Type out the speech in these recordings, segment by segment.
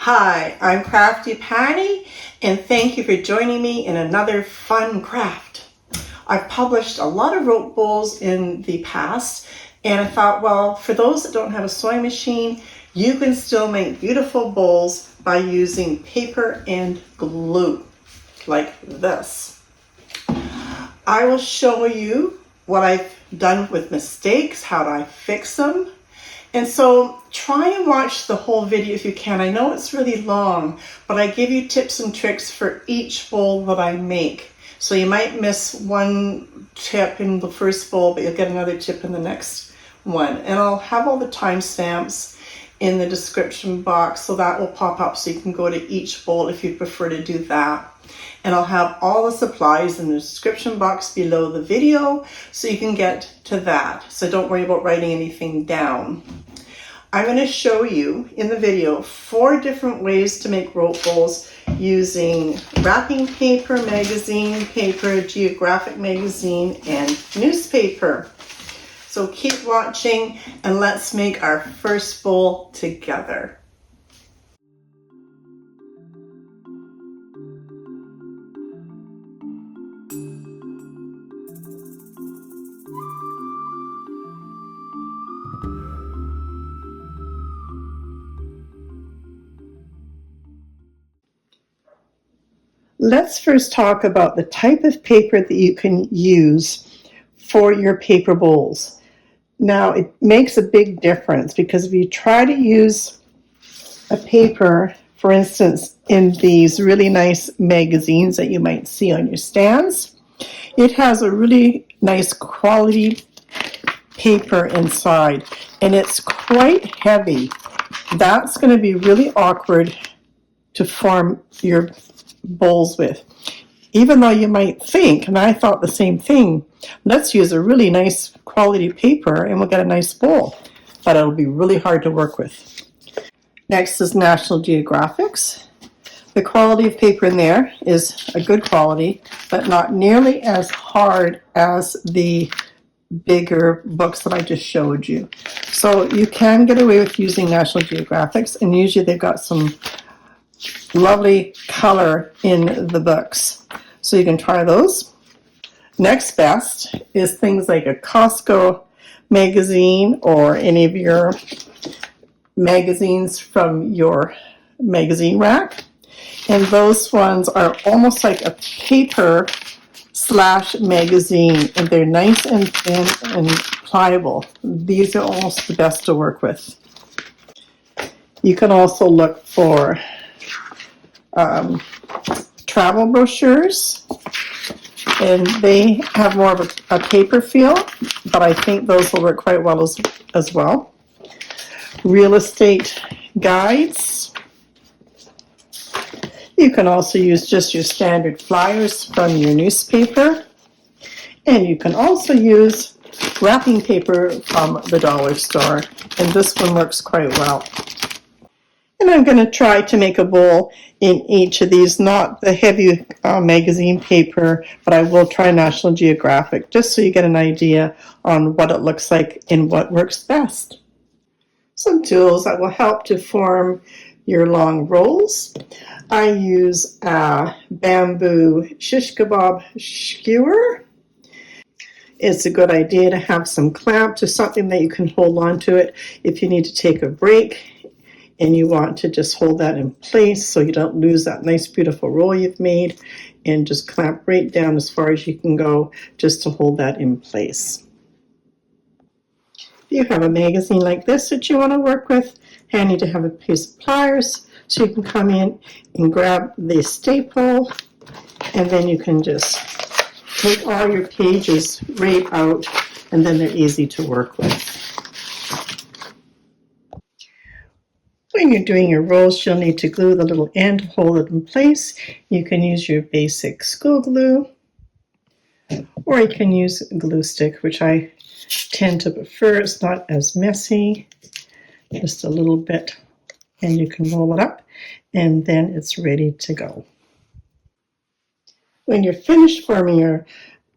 Hi, I'm Crafty Patti, and thank you for joining me in another fun craft. I've published a lot of rope bowls in the past, and I thought, well, for those that don't have a sewing machine, you can still make beautiful bowls by using paper and glue, like this. I will show you what I've done with mistakes, how do I fix them. And so try and watch the whole video if you can. I know it's really long, but I give you tips and tricks for each bowl that I make. So you might miss one tip in the first bowl, but you'll get another tip in the next one. And I'll have all the timestamps in the description box, so that will pop up so you can go to each bowl if you prefer to do that. And I'll have all the supplies in the description box below the video so you can get to that. So don't worry about writing anything down. I'm going to show you in the video 4 different ways to make rope bowls using wrapping paper, magazine paper, Geographic magazine, and newspaper. So keep watching and let's make our first bowl together. Let's first talk about the type of paper that you can use for your paper bowls. Now, it makes a big difference because if you try to use a paper, for instance, in these really nice magazines that you might see on your stands, it has a really nice quality paper inside and it's quite heavy. That's going to be really awkward to form your bowls with. Even though you might think, and I thought the same thing, let's use a really nice quality paper and we'll get a nice bowl, but it'll be really hard to work with. Next is National Geographic's. The quality of paper in there is a good quality, but not nearly as hard as the bigger books that I just showed you. So you can get away with using National Geographic's, and usually they've got some lovely color in the books. So you can try those. Next best is things like a COSTCO magazine or any of your magazines from your magazine rack. And those ones are almost like a paper / magazine, and they're nice and thin and pliable. These are almost the best to work with. You can also look for travel brochures, and they have more of a paper feel, but I think those will work quite well as well. Real estate guides. You can also use just your standard flyers from your newspaper, and you can also use wrapping paper from the dollar store, and this one works quite well. And I'm going to try to make a bowl in each of these, not the heavy magazine paper, but I will try National Geographic, just so you get an idea on what it looks like and what works best. Some tools that will help to form your long rolls. I use a bamboo shish kebab skewer. It's a good idea to have some clamps or something that you can hold on to it if you need to take a break and you want to just hold that in place so you don't lose that nice beautiful roll you've made, and just clamp right down as far as you can go just to hold that in place. If you have a magazine like this that you want to work with, handy to have a piece of pliers so you can come in and grab the staple, and then you can just take all your pages right out, and then they're easy to work with. When you're doing your rolls, you'll need to glue the little end to hold it in place. You can use your basic school glue, or you can use a glue stick, which I tend to prefer. It's not as messy, just a little bit, and you can roll it up, and then it's ready to go. When you're finished forming your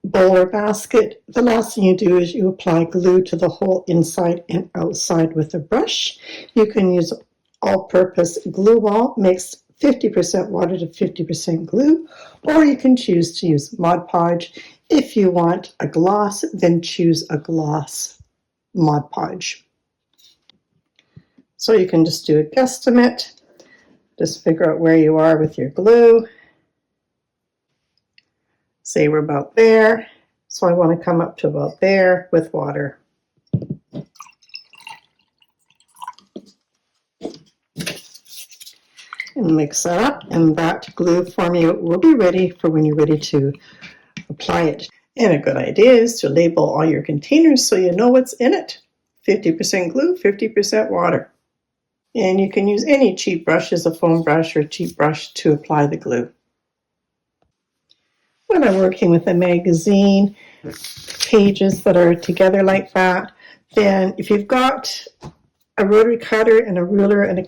bowl or basket, the last thing you do is you apply glue to the whole inside and outside with a brush. You can use all-purpose glue ball mixed 50% water to 50% glue, or you can choose to use Mod Podge. If you want a gloss, then choose a gloss Mod Podge. So you can just do a guesstimate, just figure out where you are with your glue. Say we're about there, so I want to come up to about there with water. And mix that up, and that glue formula will be ready for when you're ready to apply it. And a good idea is to label all your containers so you know what's in it. 50% glue, 50% water. And you can use any cheap brushes, a foam brush or a cheap brush, to apply the glue. When I'm working with a magazine, pages that are together like that, then if you've got a rotary cutter and a ruler and a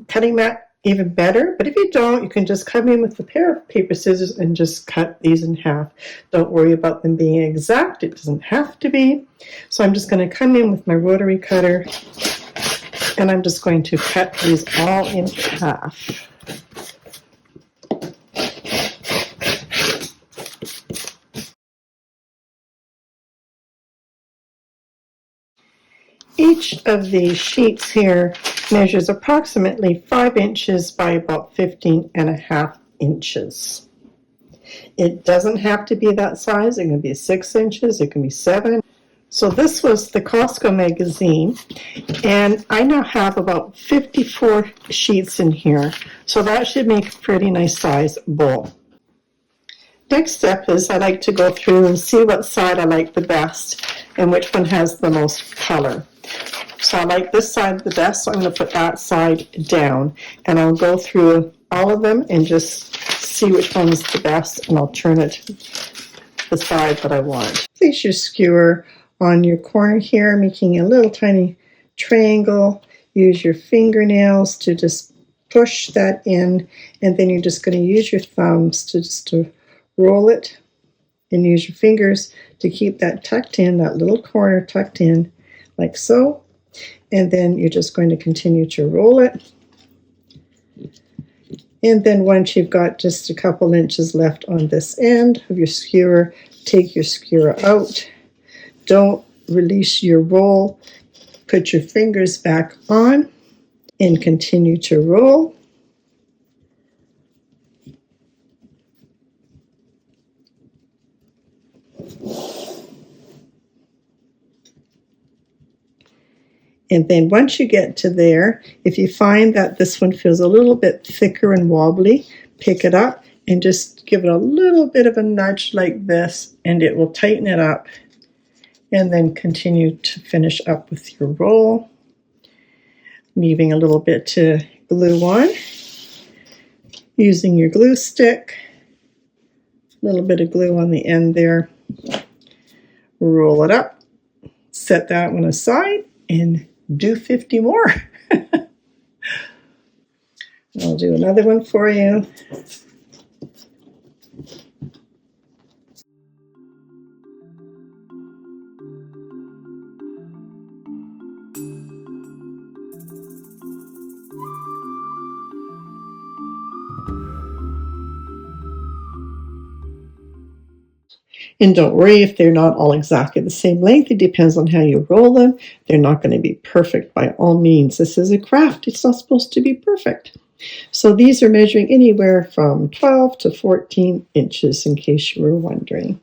cutting mat, even better. But if you don't, you can just come in with a pair of paper scissors and just cut these in half. Don't worry about them being exact. It doesn't have to be. So I'm just going to come in with my rotary cutter, and I'm just going to cut these all in half. Each of these sheets here measures approximately 5 inches by about 15.5 inches. It doesn't have to be that size. It can be 6 inches, it can be 7. So this was the COSTCO magazine, and I now have about 54 sheets in here, so that should make a pretty nice size bowl. Next step is I like to go through and see what side I like the best and which one has the most color. So I like this side the best, so I'm going to put that side down, and I'll go through all of them and just see which one's the best, and I'll turn it the side that I want. Place your skewer on your corner here, making a little tiny triangle. Use your fingernails to just push that in, and then you're just going to use your thumbs to roll it, and use your fingers to keep that tucked in, that little corner tucked in, like so. And then you're just going to continue to roll it. And then once you've got just a couple inches left on this end of your skewer, take your skewer out. Don't release your roll. Put your fingers back on and continue to roll. And then once you get to there, if you find that this one feels a little bit thicker and wobbly, pick it up and just give it a little bit of a nudge like this, and it will tighten it up. And then continue to finish up with your roll, leaving a little bit to glue on. Using your glue stick, a little bit of glue on the end there. Roll it up, set that one aside, and do 50 more. I'll do another one for you. And don't worry if they're not all exactly the same length. It depends on how you roll them. They're not going to be perfect by all means. This is a craft. It's not supposed to be perfect. So these are measuring anywhere from 12 to 14 inches, in case you were wondering.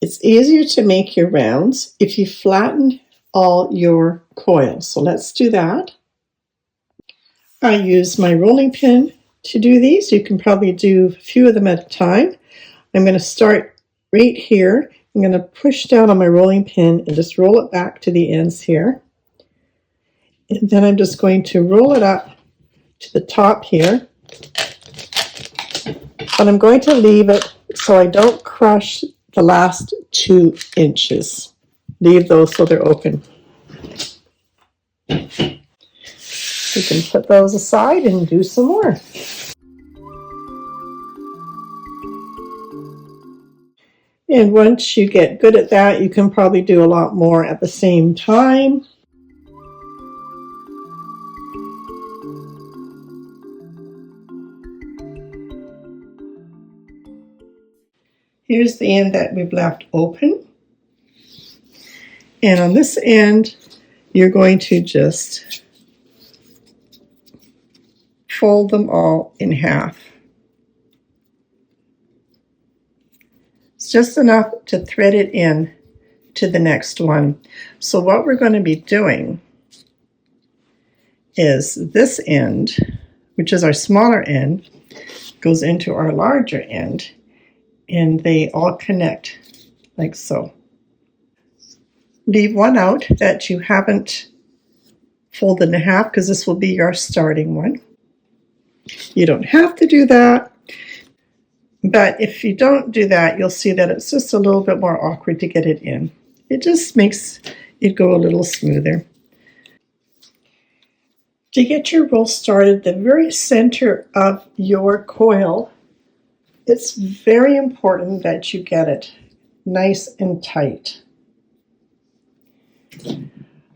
It's easier to make your rounds if you flatten all your coils. So let's do that. I use my rolling pin to do these. You can probably do a few of them at a time. I'm going to start right here. I'm going to push down on my rolling pin and just roll it back to the ends here. And then I'm just going to roll it up to the top here. But I'm going to leave it so I don't crush the last 2 inches. Leave those so they're open. You can put those aside and do some more. And once you get good at that, you can probably do a lot more at the same time. Here's the end that we've left open. And on this end, you're going to just fold them all in half. It's just enough to thread it in to the next one. So what we're going to be doing is this end, which is our smaller end, goes into our larger end, and they all connect like so. Leave one out that you haven't folded in half because this will be your starting one. You don't have to do that, but if you don't do that, you'll see that it's just a little bit more awkward to get it in. It just makes it go a little smoother. To get your roll started, the very center of your coil, it's very important that you get it nice and tight.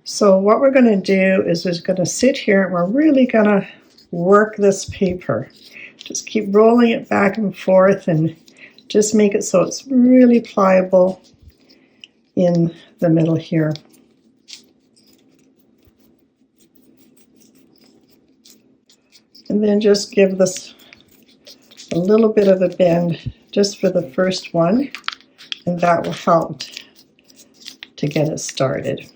So what we're going to do is we're going to sit here and we're really going to work this paper. Just keep rolling it back and forth and just make it so it's really pliable in the middle here. And then just give this a little bit of a bend just for the first one, and that will help to get it started.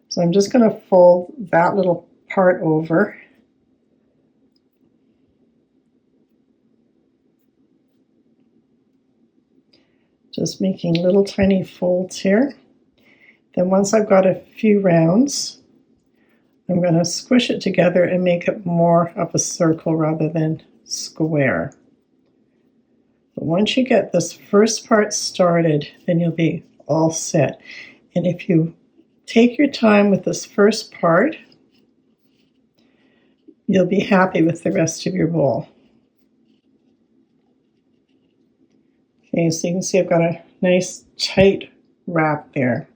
So I'm just going to fold that little part over. Just making little tiny folds here. Then once I've got a few rounds, I'm going to squish it together and make it more of a circle rather than square. But once you get this first part started, then you'll be all set. And if you take your time with this first part, you'll be happy with the rest of your bowl. Okay, so you can see I've got a nice tight wrap there.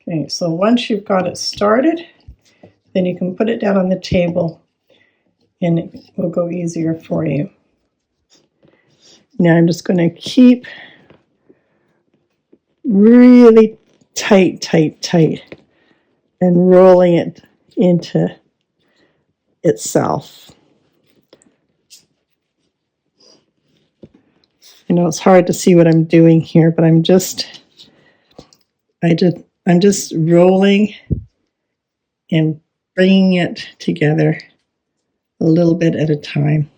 Okay, so once you've got it started, then you can put it down on the table and it will go easier for you. Now I'm just going to keep really tight and rolling it into itself. I know it's hard to see what I'm doing here, but I'm just rolling and bringing it together a little bit at a time.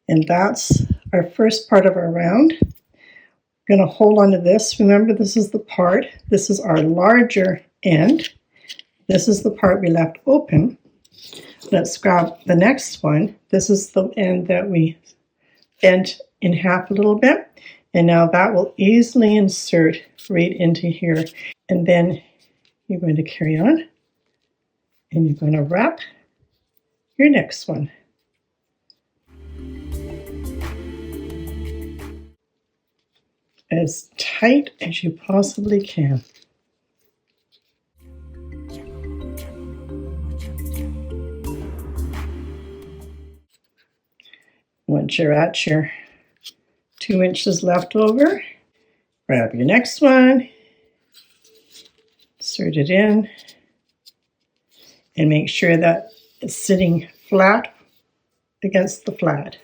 And that's our first part of our round. We're going to hold on to this. Remember, this is the part. This is our larger end. This is the part we left open. Let's grab the next one. This is the end that we bent in half a little bit. And now that will easily insert right into here. And then you're going to carry on. And you're going to wrap your next one. As tight as you possibly can. Once you're at your 2 inches left over, grab your next one, insert it in, and make sure that it's sitting flat against the flat.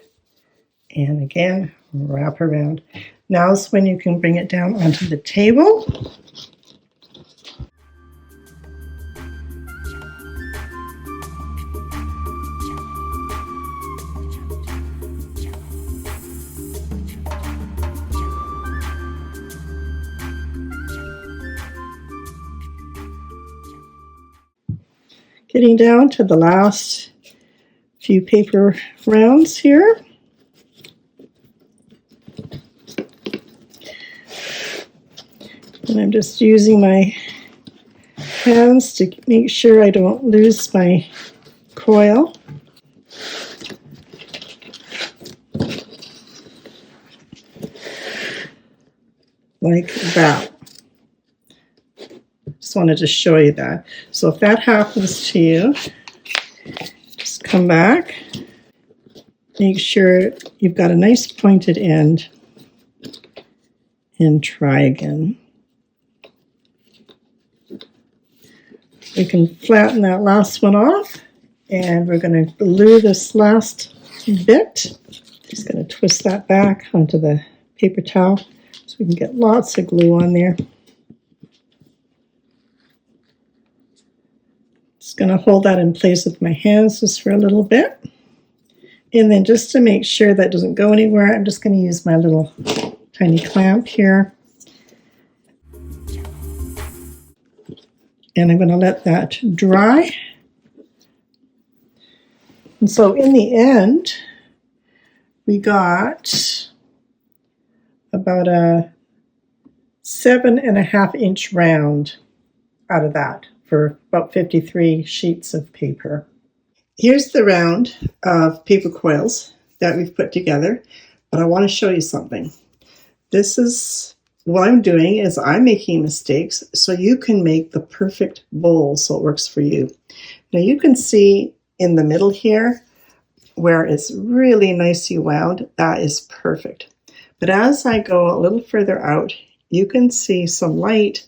And again, wrap around. Now is when you can bring it down onto the table. Getting down to the last few paper rounds here. And I'm just using my hands to make sure I don't lose my coil. like that. Just wanted to show you that. So if that happens to you, just come back. Make sure you've got a nice pointed end and try again. We can flatten that last one off, and we're going to glue this last bit. Just going to twist that back onto the paper towel so we can get lots of glue on there. Just going to hold that in place with my hands just for a little bit. And then just to make sure that doesn't go anywhere, I'm just going to use my little tiny clamp here. And I'm going to let that dry. And so in the end, we got about a 7.5 inch round out of that for about 53 sheets of paper. Here's the round of paper coils that we've put together, but I want to show you something. This is what I'm doing is I'm making mistakes so you can make the perfect bowl so it works for you. Now you can see in the middle here where it's really nicely wound, that is perfect. But as I go a little further out, you can see some light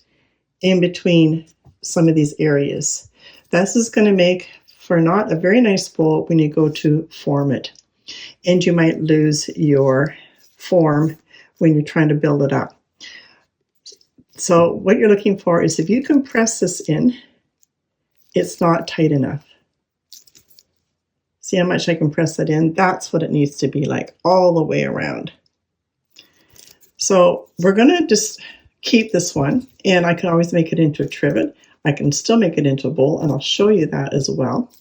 in between some of these areas. This is going to make for not a very nice bowl when you go to form it. And you might lose your form when you're trying to build it up. So what you're looking for is if you compress this in, it's not tight enough. See how much I can press that in? That's what it needs to be like all the way around. So we're going to just keep this one, and I can always make it into a trivet. I can still make it into a bowl, and I'll show you that as well.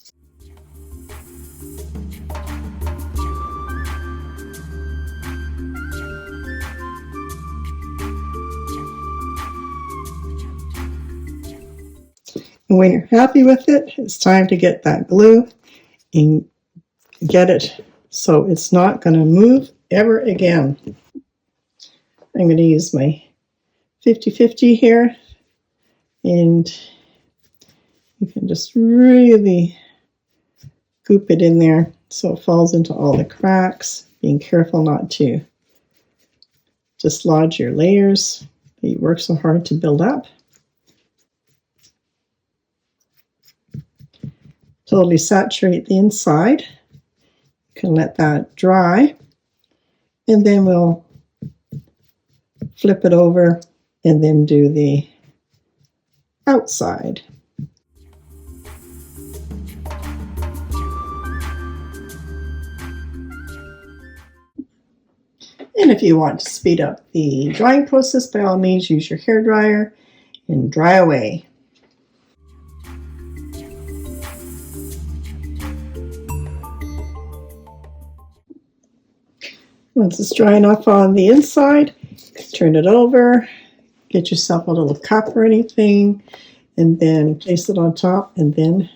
And when you're happy with it, it's time to get that glue and get it so it's not going to move ever again. I'm going to use my 50-50 here, and you can just really goop it in there so it falls into all the cracks, being careful not to dislodge your layers that you work so hard to build up. Totally saturate the inside. You can let that dry, and then we'll flip it over and then do the outside. And if you want to speed up the drying process, by all means use your hairdryer and dry away. Once it's dry enough on the inside, turn it over, get yourself a little cup or anything, and then place it on top, and then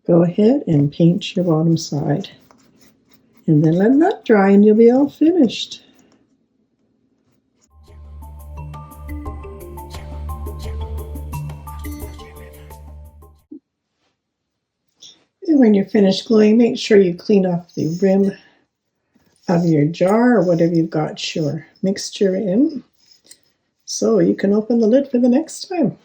go ahead and paint your bottom side. And then let that dry and you'll be all finished. And when you're finished gluing, make sure you clean off the rim of your jar or whatever you've got your mixture in, so you can open the lid for the next time.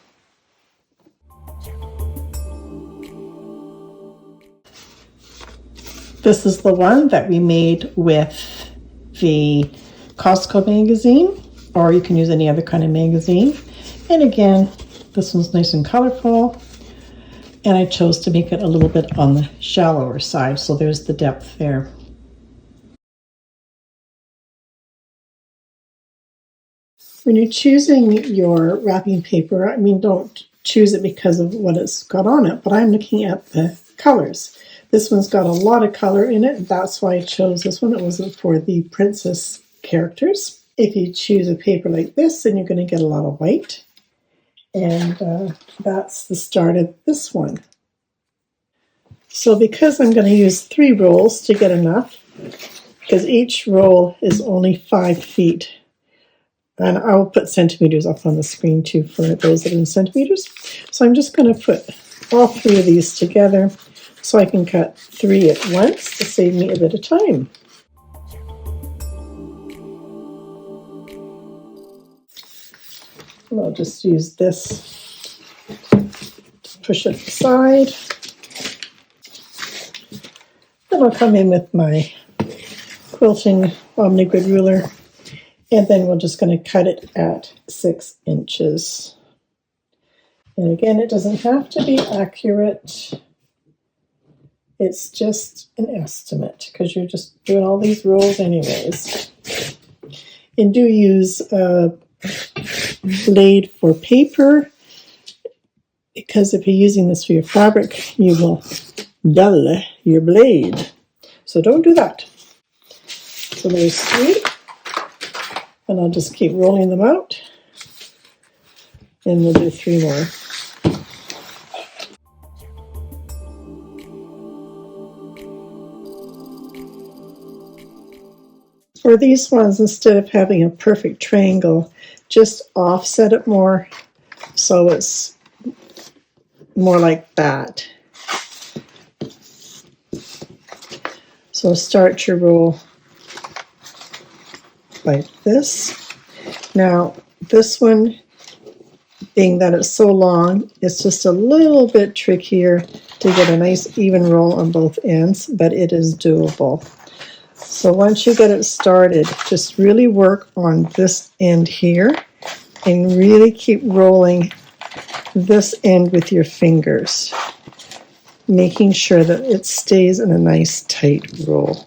This is the one that we made with the COSTCO magazine, or you can use any other kind of magazine. And again, this one's nice and colorful, and I chose to make it a little bit on the shallower side, so there's the depth there. When you're choosing your wrapping paper, I mean, don't choose it because of what it's got on it, but I'm looking at the colors. This one's got a lot of color in it, and that's why I chose this one. It wasn't for the princess characters. If you choose a paper like this, then you're going to get a lot of white, and that's the start of this one. So because I'm going to use 3 rolls to get enough, because each roll is only 5 feet And I'll put centimeters up on the screen too for those that are in centimeters. So I'm just going to put all 3 of these together so I can cut 3 at once to save me a bit of time. And I'll just use this to push it aside. Then I'll come in with my quilting Omni-Grid ruler, and then we're just going to cut it at 6 inches. And again, it doesn't have to be accurate. It's just an estimate because you're just doing all these rolls anyways. And do use a blade for paper, because if you're using this for your fabric, you will dull your blade. So don't do that. So there's 3. And I'll just keep rolling them out. And we'll do 3 more. For these ones, instead of having a perfect triangle, just offset it more so it's more like that. So start your roll like this. Now, this one, being that it's so long, it's just a little bit trickier to get a nice even roll on both ends, but it is doable. So once you get it started, just really work on this end here and really keep rolling this end with your fingers, making sure that it stays in a nice tight roll.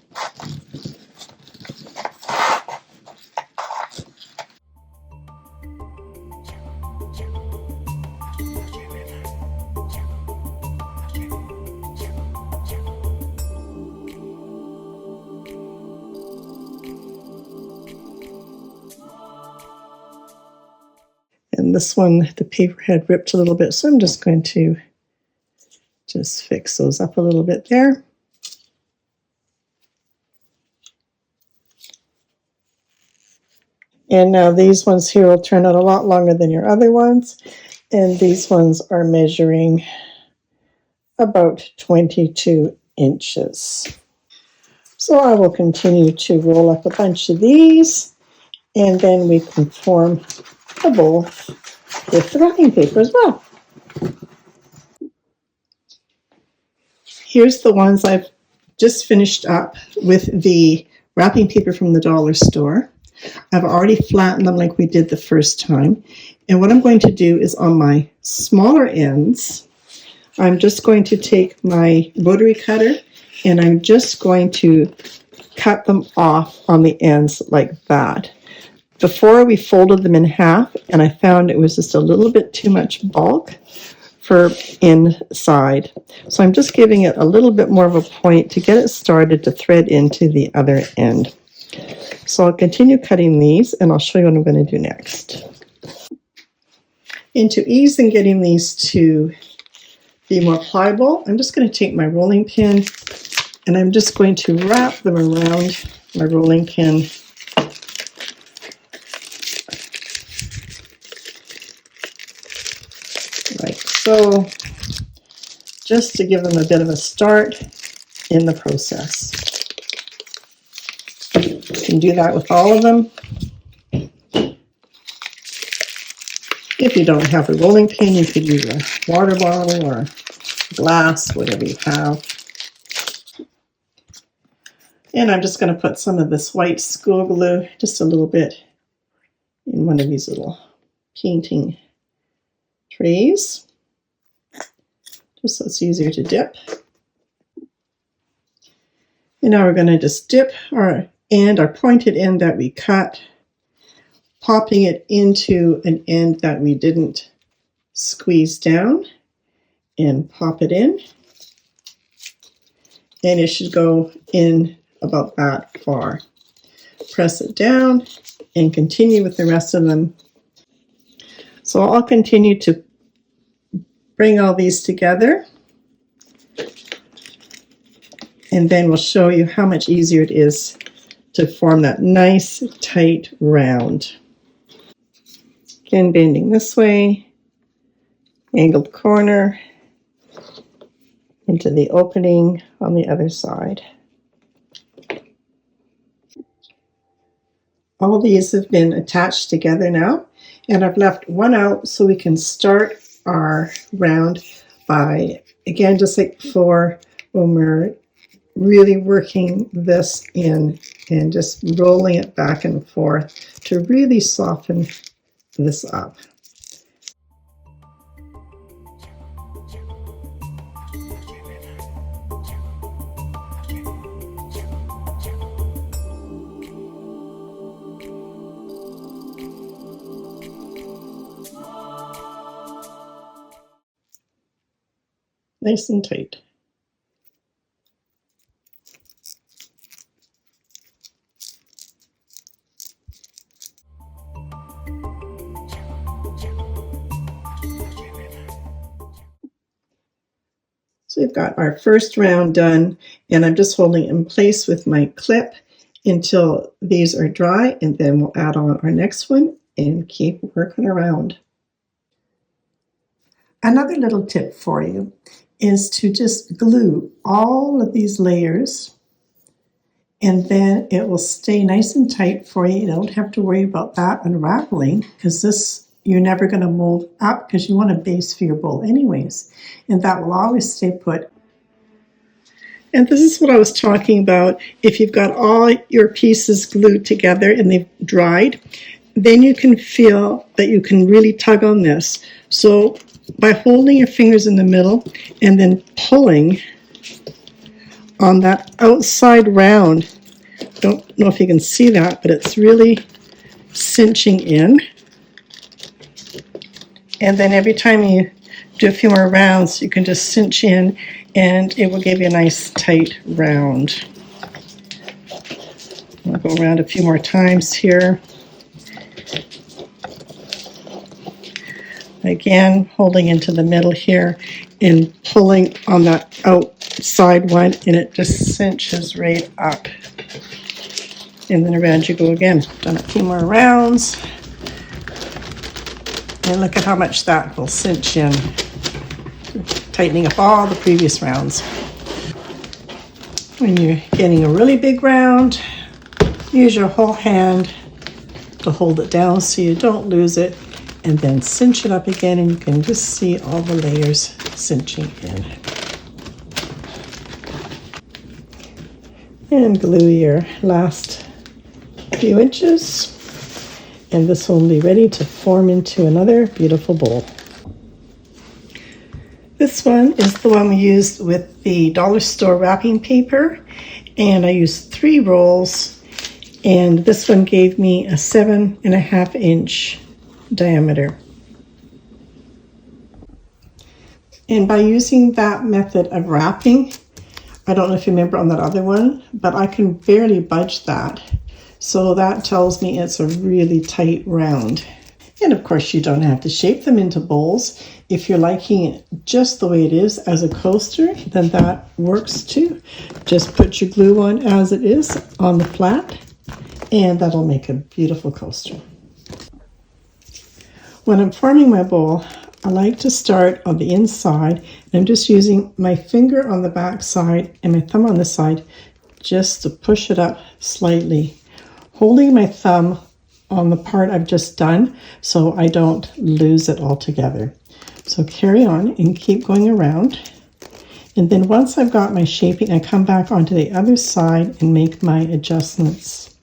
And this one, the paper had ripped a little bit, so I'm just going to just fix those up a little bit there. And now these ones here will turn out a lot longer than your other ones. And these ones are measuring about 22 inches. So I will continue to roll up a bunch of these, and then we can form a bowl with the wrapping paper as well. Here's the ones I've just finished up with the wrapping paper from the dollar store. I've already flattened them like we did the first time. And what I'm going to do is on my smaller ends, I'm just going to take my rotary cutter and I'm just going to cut them off on the ends like that. Before we folded them in half, and I found it was just a little bit too much bulk for inside. So I'm just giving it a little bit more of a point to get it started to thread into the other end. So I'll continue cutting these, and I'll show you what I'm going to do next. And to ease in getting these to be more pliable, I'm just going to take my rolling pin, and I'm just going to wrap them around my rolling pin like so, just to give them a bit of a start in the process. You can do that with all of them. If you don't have a rolling pin, you could use a water bottle or glass, whatever you have. And I'm just going to put some of this white school glue, just a little bit, in one of these little painting trays, just so it's easier to dip. And now we're going to just dip our pointed end that we cut, popping it into an end that we didn't squeeze down, and pop it in. And it should go in about that far. Press it down and continue with the rest of them. So I'll continue to bring all these together, and then we'll show you how much easier it is to form that nice tight round. Again, bending this way, angled corner into the opening on the other side. All these have been attached together now, and I've left one out so we can start our round by, again, just like before, when we're really working this in and just rolling it back and forth to really soften this up. Nice and tight. So we've got our first round done, and I'm just holding it in place with my clip until these are dry, and then we'll add on our next one and keep working around. Another little tip for you is to just glue all of these layers, and then it will stay nice and tight for you. You don't have to worry about that unraveling, because this you're never going to mold up, because you want a base for your bowl anyways, and that will always stay put. And this is what I was talking about. If you've got all your pieces glued together and they've dried, then you can feel that you can really tug on this. So by holding your fingers in the middle and then pulling on that outside round, don't know if you can see that, but it's really cinching in. And then every time you do a few more rounds, you can just cinch in and it will give you a nice tight round. I'll go around a few more times here. Again, holding into the middle here and pulling on that outside one, and it just cinches right up. And then around you go again. Done a few more rounds. And look at how much that will cinch in, tightening up all the previous rounds. When you're getting a really big round, use your whole hand to hold it down so you don't lose it, and then cinch it up again, and you can just see all the layers cinching in. And glue your last few inches. And this one will be ready to form into another beautiful bowl. This one is the one we used with the dollar store wrapping paper, and I used 3 rolls, and this one gave me a 7.5 inch diameter. And by using that method of wrapping, I don't know if you remember on that other one, but I can barely budge that. So that tells me it's a really tight round. And of course, you don't have to shape them into bowls. If you're liking it just the way it is as a coaster, then that works too. Just put your glue on as it is on the flat, and that'll make a beautiful coaster. When I'm forming my bowl, I like to start on the inside, and I'm just using my finger on the back side and my thumb on the side just to push it up slightly, holding my thumb on the part I've just done so I don't lose it altogether. So carry on and keep going around. And then once I've got my shaping, I come back onto the other side and make my adjustments.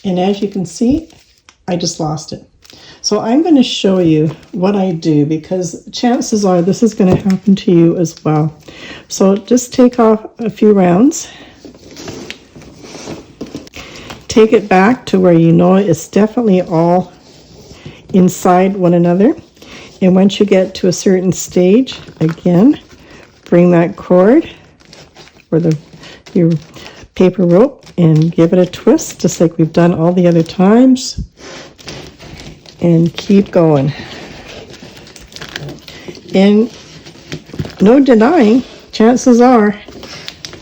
And as you can see, I just lost it. So I'm going to show you what I do, because chances are this is going to happen to you as well. So just take off a few rounds. Take it back to where you know it's definitely all inside one another. And once you get to a certain stage, again, bring that cord or your paper rope and give it a twist, just like we've done all the other times. And keep going. And no denying, chances are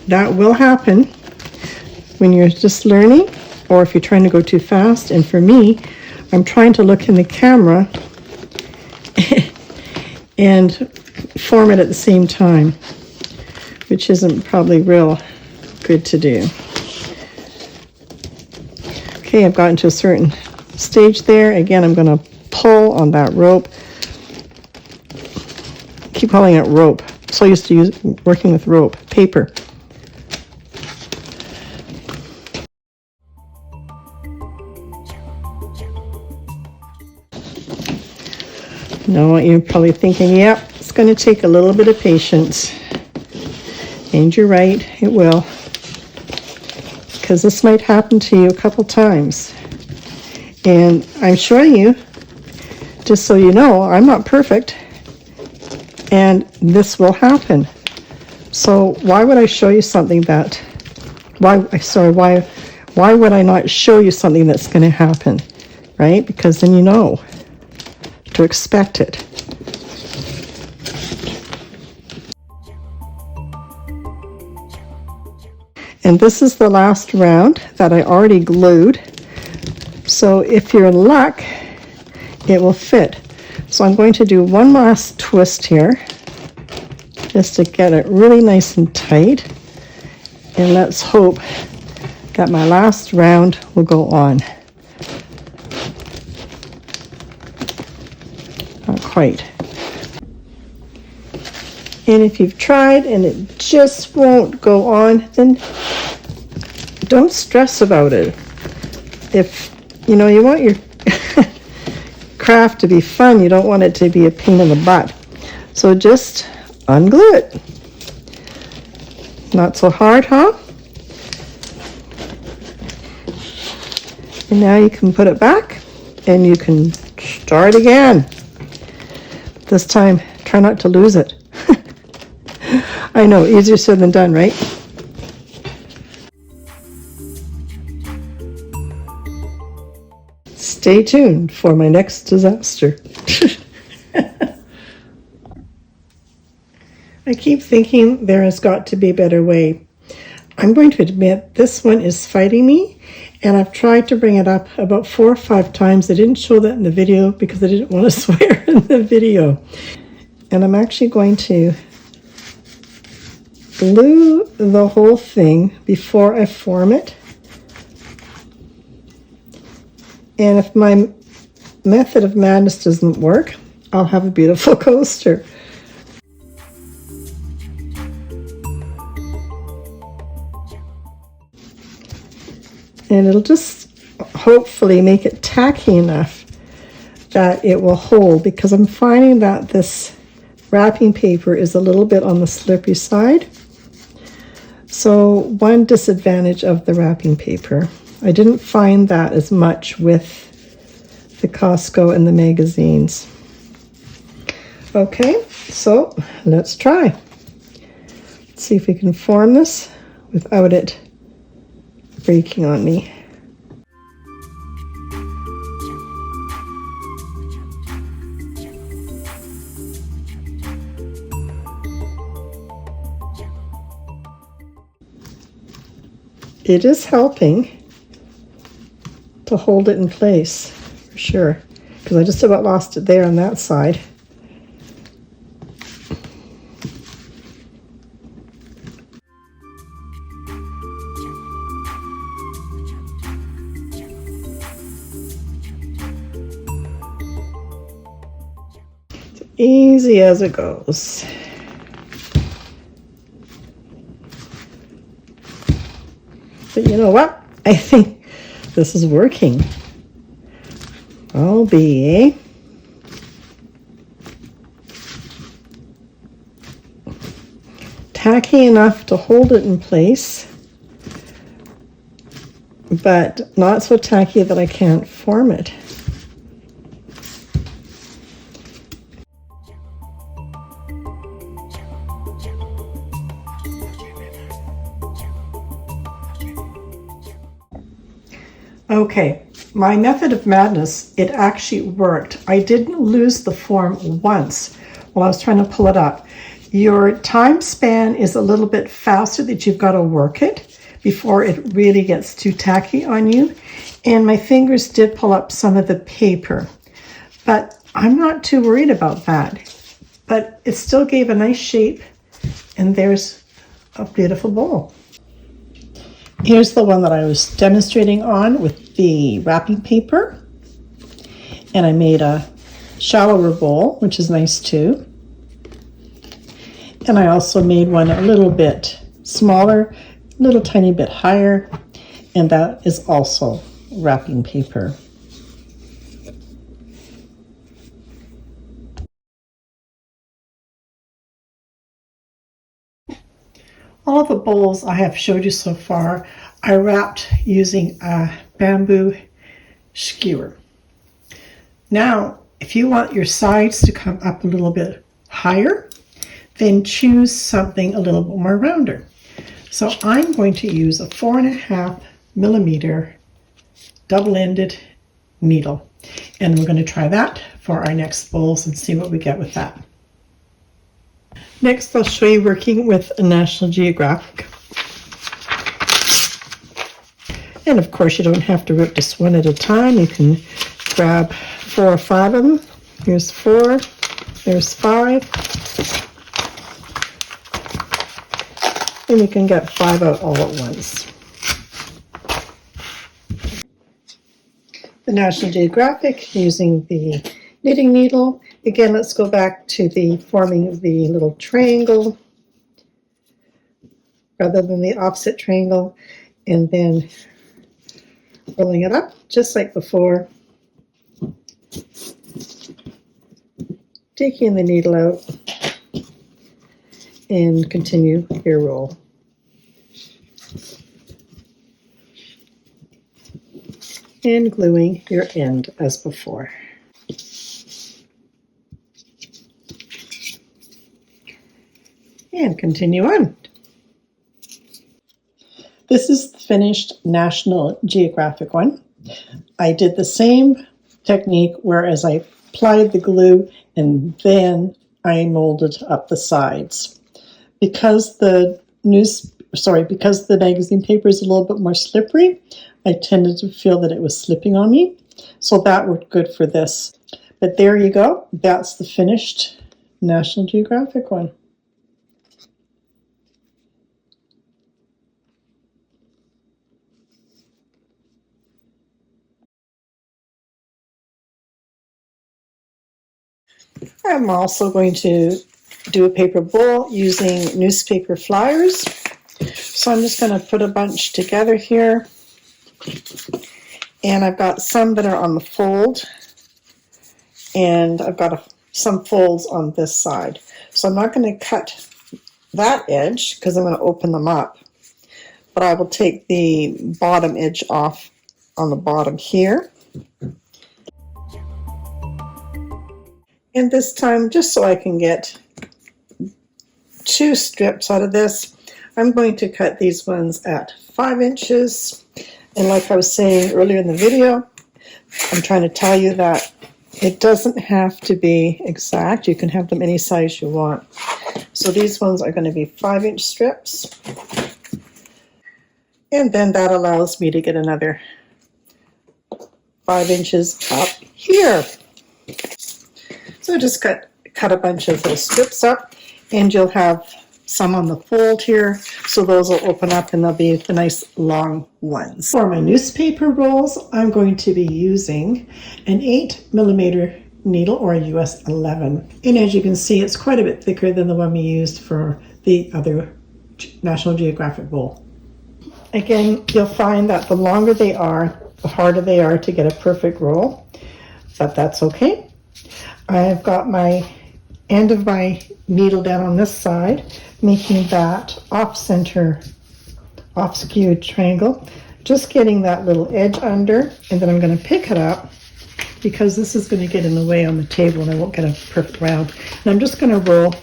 that will happen when you're just learning, or if you're trying to go too fast. And for me, I'm trying to look in the camera and form it at the same time, which isn't probably real good to do. Okay, I've gotten to a certain stage there. Again, I'm going to pull on that rope. I keep calling it rope. So used to working with rope, paper. Now you're probably thinking, yep, it's going to take a little bit of patience. And you're right, it will. Because this might happen to you a couple times. And I'm showing you, just so you know, I'm not perfect. And this will happen. So why would I show you something that, why would I not show you something that's going to happen, right? Because then you know to expect it. And this is the last round that I already glued. So if you're in luck, it will fit. So I'm going to do one last twist here, just to get it really nice and tight. And let's hope that my last round will go on. Not quite. And if you've tried and it just won't go on, then don't stress about it. If you know you want your craft to be fun, you don't want it to be a pain in the butt. So just unglue it. Not so hard, huh? And now you can put it back and you can start again. This time, try not to lose it. I know, easier said than done, right? Stay tuned for my next disaster. I keep thinking there has got to be a better way. I'm going to admit this one is fighting me, and I've tried to bring it up about 4 or 5 times. I didn't show that in the video because I didn't want to swear in the video. And I'm actually going to glue the whole thing before I form it. And if my method of madness doesn't work, I'll have a beautiful coaster. And it'll just hopefully make it tacky enough that it will hold, because I'm finding that this wrapping paper is a little bit on the slippery side. So one disadvantage of the wrapping paper, I didn't find that as much with the COSTCO and the magazines. Okay, so let's try. Let's see if we can form this without it breaking on me. It is helping to hold it in place, for sure, because I just about lost it there on that side. It's easy as it goes. But you know what? I think this is working. I'll be tacky enough to hold it in place, but not so tacky that I can't form it. Okay, my method of madness, it actually worked. I didn't lose the form once while I was trying to pull it up. Your time span is a little bit faster that you've got to work it, before it really gets too tacky on you. And my fingers did pull up some of the paper, but I'm not too worried about that. But it still gave a nice shape, and there's a beautiful bowl. Here's the one that I was demonstrating on with the wrapping paper. And I made a shallower bowl, which is nice too. And I also made one a little bit smaller, a little tiny bit higher, and that is also wrapping paper. All the bowls I have showed you so far, I wrapped using a bamboo skewer. Now, if you want your sides to come up a little bit higher, then choose something a little bit more rounder. So I'm going to use a 4.5 millimeter double-ended needle. And we're going to try that for our next bowls and see what we get with that. Next, I'll show you working with a National Geographic. And of course, you don't have to rip just one at a time. You can grab 4 or 5 of them. Here's 4, there's 5. And you can get 5 out all at once. The National Geographic using the knitting needle. Again, let's go back to the forming of the little triangle rather than the opposite triangle, and then rolling it up just like before, taking the needle out, and continue your roll. And gluing your end as before. And continue on. This is the finished National Geographic one. I did the same technique, whereas I applied the glue and then I molded up the sides. Because the magazine paper is a little bit more slippery, I tended to feel that it was slipping on me. So that worked good for this. But there you go. That's the finished National Geographic one. I'm also going to do a paper bowl using newspaper flyers. So I'm just going to put a bunch together here. And I've got some that are on the fold. And I've got some folds on this side. So I'm not going to cut that edge because I'm going to open them up. But I will take the bottom edge off on the bottom here. And this time, just so I can get 2 strips out of this, I'm going to cut these ones at 5 inches. And like I was saying earlier in the video, I'm trying to tell you that it doesn't have to be exact. You can have them any size you want. So these ones are going to be 5-inch strips. And then that allows me to get another 5 inches up here. So just cut a bunch of those strips up, and you'll have some on the fold here, so those will open up and they'll be the nice long ones. For my newspaper rolls, I'm going to be using an 8 millimeter needle, or a US 11. And as you can see, it's quite a bit thicker than the one we used for the other National Geographic bowl. Again, you'll find that the longer they are, the harder they are to get a perfect roll, but that's okay. I've got my end of my needle down on this side, making that off-center, off-skewed triangle, just getting that little edge under, and then I'm going to pick it up because this is going to get in the way on the table and I won't get a perfect round. And I'm just going to roll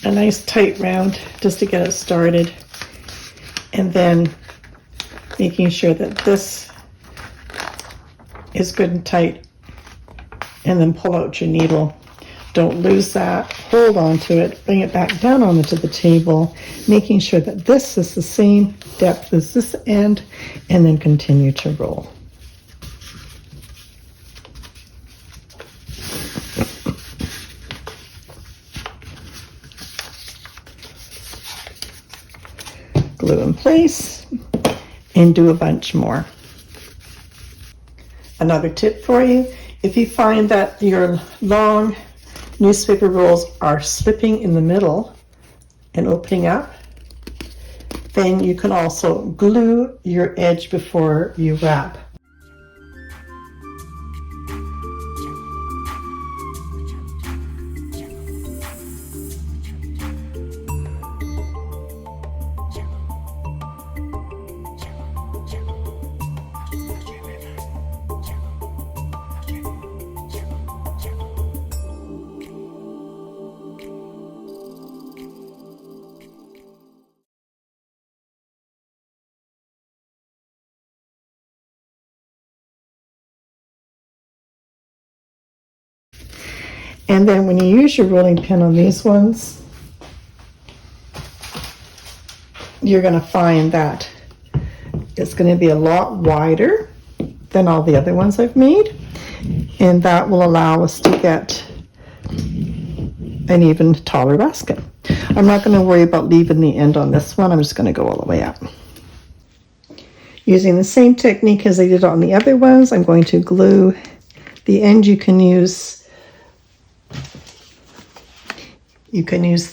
a nice tight round just to get it started, and then making sure that this is good and tight, and then pull out your needle. Don't lose that. Hold on to it. Bring it back down onto the table, making sure that this is the same depth as this end, and then continue to roll. Glue in place and do a bunch more. Another tip for you, if you find that your long newspaper rolls are slipping in the middle and opening up, then you can also glue your edge before you wrap. And then when you use your rolling pin on these ones, you're going to find that it's going to be a lot wider than all the other ones I've made. And that will allow us to get an even taller basket. I'm not going to worry about leaving the end on this one. I'm just going to go all the way up. Using the same technique as I did on the other ones, I'm going to glue the end. You can use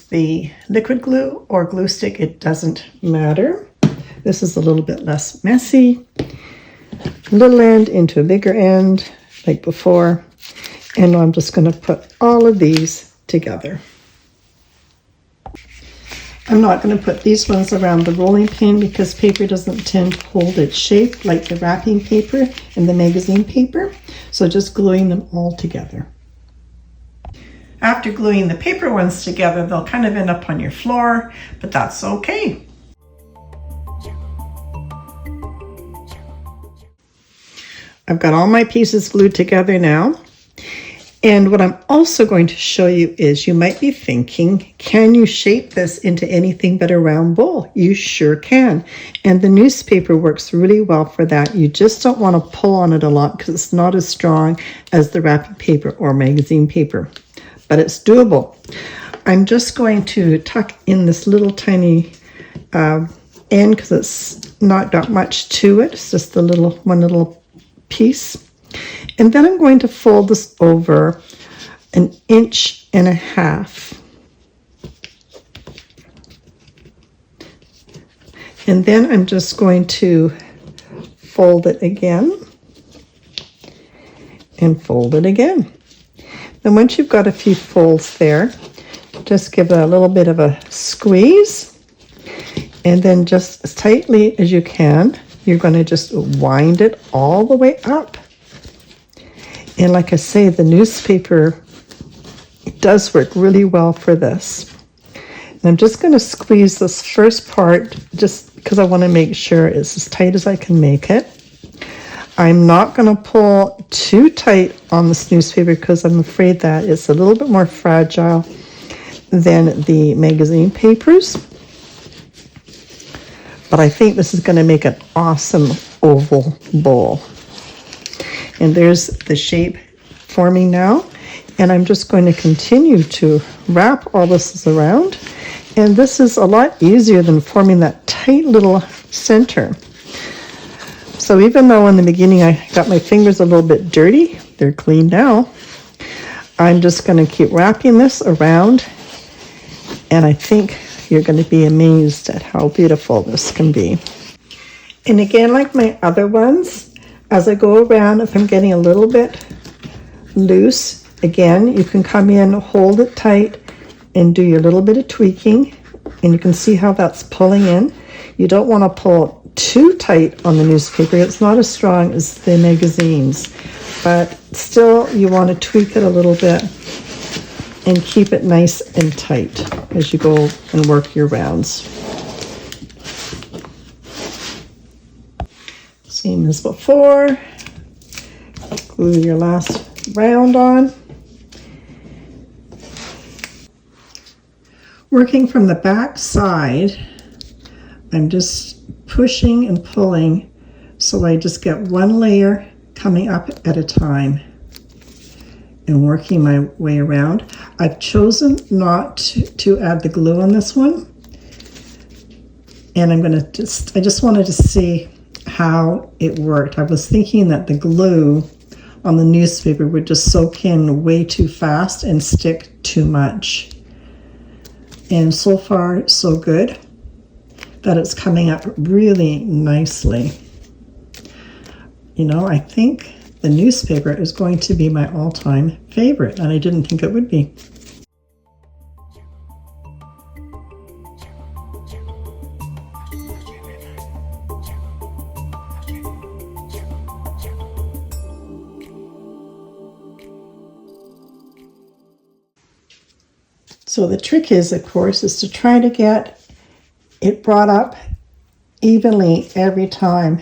the liquid glue or glue stick, it doesn't matter. This is a little bit less messy. Little end into a bigger end like before, and I'm just going to put all of these together. I'm not going to put these ones around the rolling pin because paper doesn't tend to hold its shape like the wrapping paper and the magazine paper, so just gluing them all together. After gluing the paper ones together, they'll kind of end up on your floor, but that's okay. I've got all my pieces glued together now. And what I'm also going to show you is, you might be thinking, can you shape this into anything but a round bowl? You sure can. And the newspaper works really well for that. You just don't want to pull on it a lot because it's not as strong as the wrapping paper or magazine paper. But it's doable. I'm just going to tuck in this little tiny end because it's not got much to it. It's just the one little piece. And then I'm going to fold this over 1.5 inches. And then I'm just going to fold it again and fold it again. Then once you've got a few folds there, just give it a little bit of a squeeze, and then just as tightly as you can, you're going to just wind it all the way up. And like I say, the newspaper does work really well for this. And I'm just going to squeeze this first part just because I want to make sure it's as tight as I can make it. I'm not going to pull too tight on this newspaper because I'm afraid that it's a little bit more fragile than the magazine papers. But I think this is going to make an awesome oval bowl. And there's the shape forming now. And I'm just going to continue to wrap all this around. And this is a lot easier than forming that tight little center. So even though in the beginning I got my fingers a little bit dirty, they're clean now. I'm just going to keep wrapping this around, and I think you're going to be amazed at how beautiful this can be. And again, like my other ones, as I go around, if I'm getting a little bit loose, again, you can come in, hold it tight, and do your little bit of tweaking, and you can see how that's pulling in. You don't want to pull too tight on the newspaper. It's not as strong as the magazines, but still you want to tweak it a little bit and keep it nice and tight as you go and work your rounds. Same as before. Glue your last round on. Working from the back side, I'm just pushing and pulling so I just get one layer coming up at a time and working my way around. I've chosen not to add the glue on this one, and I just wanted to see how it worked. I was thinking that the glue on the newspaper would just soak in way too fast and stick too much. And so far, so good, that it's coming up really nicely. You know, I think the newspaper is going to be my all-time favorite, and I didn't think it would be. So the trick is, of course, is to try to get it brought up evenly every time.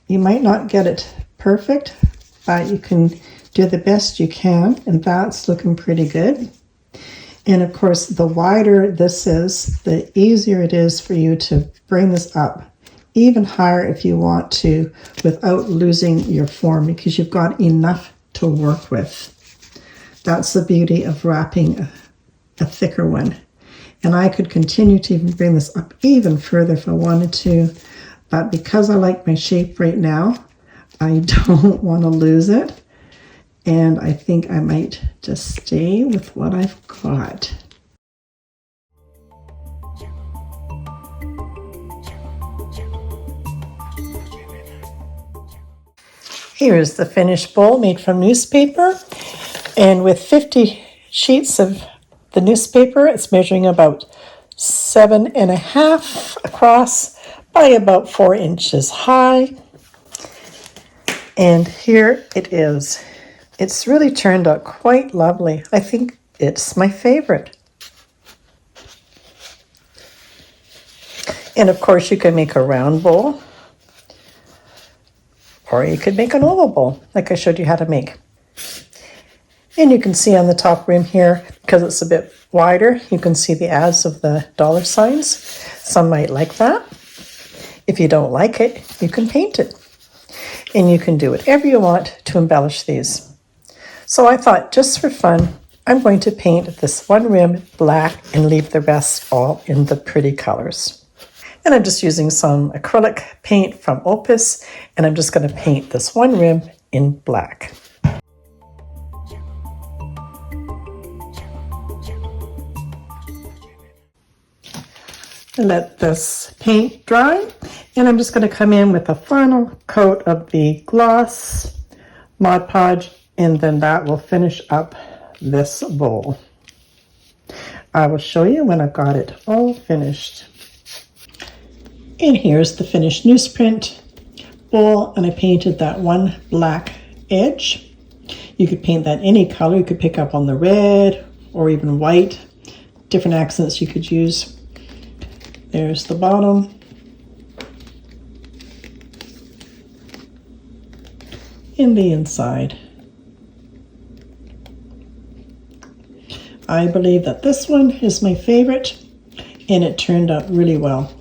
You might not get it perfect, but you can do the best you can, and that's looking pretty good. And of course, the wider this is, the easier it is for you to bring this up even higher if you want to, without losing your form, because you've got enough to work with. That's the beauty of wrapping a thicker one. And I could continue to even bring this up even further if I wanted to, but because I like my shape right now, I don't want to lose it. And I think I might just stay with what I've got. Here's the finished bowl made from newspaper. And with 50 sheets of the newspaper, it's measuring about 7.5 across by about 4 inches high. And here it is. It's really turned out quite lovely. I think it's my favorite. And of course you can make a round bowl, or you could make an oval bowl like I showed you how to make. And you can see on the top rim here, because it's a bit wider, you can see the ads of the dollar signs. Some might like that. If you don't like it, you can paint it. And you can do whatever you want to embellish these. So I thought, just for fun, I'm going to paint this one rim black and leave the rest all in the pretty colors. And I'm just using some acrylic paint from Opus, and I'm just going to paint this one rim in black. Let this paint dry, and I'm just going to come in with a final coat of the gloss Mod Podge, and then that will finish up this bowl. I will show you when I've got it all finished. And here's the finished newsprint bowl, and I painted that one black edge. You could paint that any color. You could pick up on the red or even white, different accents you could use. There's the bottom. And the inside. I believe that this one is my favorite, and it turned out really well.